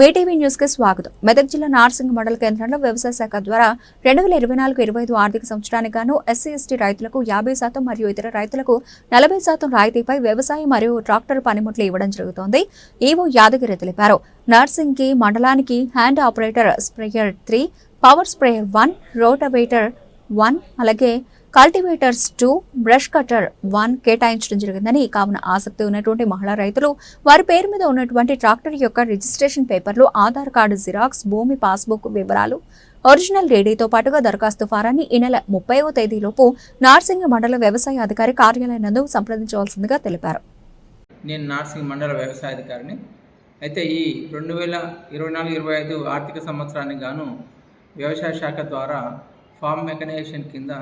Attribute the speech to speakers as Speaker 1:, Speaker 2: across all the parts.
Speaker 1: Mee TV news కి స్వాగతం. మెదక్ జిల్లా నార్సింగ్ మండల కేంద్రంలో వ్యవసాయ శాఖ ద్వారా 2024-25 ఆర్థిక సంవత్సరానికి గాను ఎస్సీ/ఎస్టీ రైతులకు 50% మరియు ఇతర రైతులకు 40% రాయితీపై వ్యవసాయ మరియు ట్రాక్టర్ పనిముట్లు ఇవ్వడం జరుగుతోంది. ఈవో యాదగిరి తెలిపారు. నార్సింగ్ కి మండలానికి hand operator sprayer 3, power sprayer 1, rotavator 1, అలాగే కల్టివేటర్స్ 2, బ్రష్ కటర్ 1 కేటాయించడం జరిగిందని, కావున ఆసక్తి ఉన్నటువంటి మహిళా రైతులు వారి పేరు మీద ఉన్నటువంటి ట్రాక్టర్ యొక్క రిజిస్ట్రేషన్ పేపర్లు, ఆధార్ కార్డు జిరాక్స్, భూమి పాస్బుక్ వివరాలు, ఒరిజినల్ డీడీతో పాటుగా దరఖాస్తు ఫారాన్ని ఈ నెల 30వ తేదీలోపు నార్సింగ్ మండల వ్యవసాయ అధికారి కార్యాలయం నందు సంప్రదించవలసిందిగా తెలిపారు.
Speaker 2: నేను నార్సింగ్ మండల వ్యవసాయ అధికారిని. అయితే ఈ 2024-25 ఆర్థిక సంవత్సరానికి గాను వ్యవసాయ శాఖ ద్వారా ఫార్మ్ మెకనైజేషన్ కింద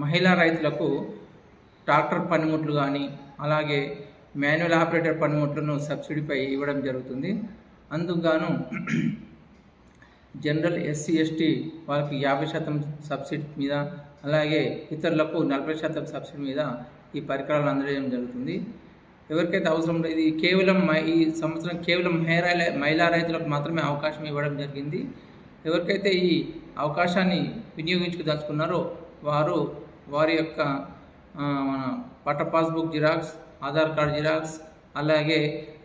Speaker 2: మహిళా రైతులకు ట్రాక్టర్ పనిముట్లు కానీ అలాగే మాన్యువల్ ఆపరేటర్ పనిముట్లను సబ్సిడీపై ఇవ్వడం జరుగుతుంది. అందుకు గాను జనరల్ ఎస్సీ/ఎస్టీ వాళ్ళకి 50% సబ్సిడీ మీద, అలాగే ఇతరులకు 40% సబ్సిడీ మీద ఈ పరికరాలు అందజేయడం జరుగుతుంది. ఎవరికైతే అవసరం లేదు, ఇది కేవలం ఈ సంవత్సరం కేవలం మహిళా రైతులకు మాత్రమే అవకాశం ఇవ్వడం జరిగింది. ఎవరికైతే ఈ అవకాశాన్ని వినియోగించుకోదలుచుకున్నారో వారు వారి యొక్క పట్ట passbook xerox, Aadhaar card xerox, అలాగే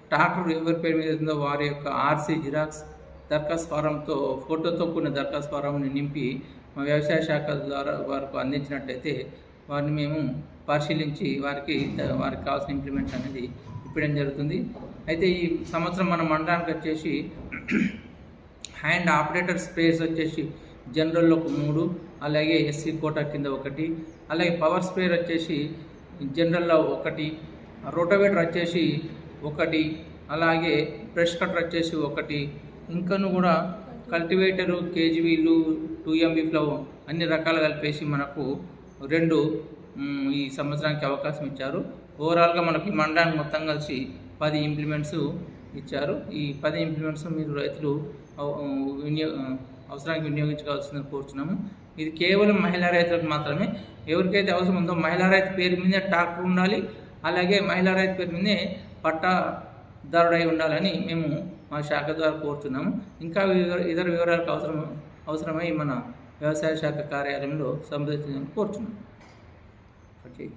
Speaker 2: ట్రాక్టర్ ఎవరి పేరు మీద ఉందో వారి యొక్క ఆర్సీ జిరాక్స్, దరఖాస్తు ఫారంతో ఫోటోతో కూడిన దరఖాస్తు ఫారంని నింపి మా వ్యవసాయ శాఖ ద్వారా వారికి అందించినట్టయితే వారిని మేము పరిశీలించి వారికి కావాల్సిన ఇంప్లిమెంట్స్ అనేది ఇవ్వడం జరుగుతుంది. అయితే ఈ సంవత్సరం మన మండలానికి వచ్చేసి హ్యాండ్ ఆపరేటర్ స్ప్రేయర్స్ వచ్చేసి జనరల్లో 3, అలాగే ఎస్సీ కోటా కింద 1, అలాగే పవర్ స్ప్రేయర్ వచ్చేసి జనరల్లో 1, రోటోవేటర్ వచ్చేసి 1, అలాగే బ్రష్ కటర్ వచ్చేసి 1, ఇంకను కూడా కల్టివేటరు, కేజీవీలు, 2MB ఫ్లవ్ అన్ని రకాలు కలిపేసి మనకు 2 ఈ సంవత్సరానికి అవకాశం ఇచ్చారు. ఓవరాల్గా మనకి మండలానికి మొత్తం కలిసి 10 ఇంప్లిమెంట్స్ ఇచ్చారు. ఈ 10 ఇంప్లిమెంట్స్ మీరు రైతులు అవసరానికి వినియోగించుకోవాల్సిందని కోరుతున్నాము. ఇది కేవలం మహిళా రైతులకు మాత్రమే. ఎవరికైతే అవసరం ఉందో మహిళా రైతు పేరు మీదే ట్రాక్టర్ ఉండాలి, అలాగే మహిళా రైతు పేరు మీదే పట్టాదారుడై ఉండాలని మేము మా శాఖ ద్వారా కోరుతున్నాము. ఇంకా ఇతర వివరాలకు అవసరమై మన వ్యవసాయ శాఖ కార్యాలయంలో సంప్రదించాలని కోరుతున్నాము. ఓకే.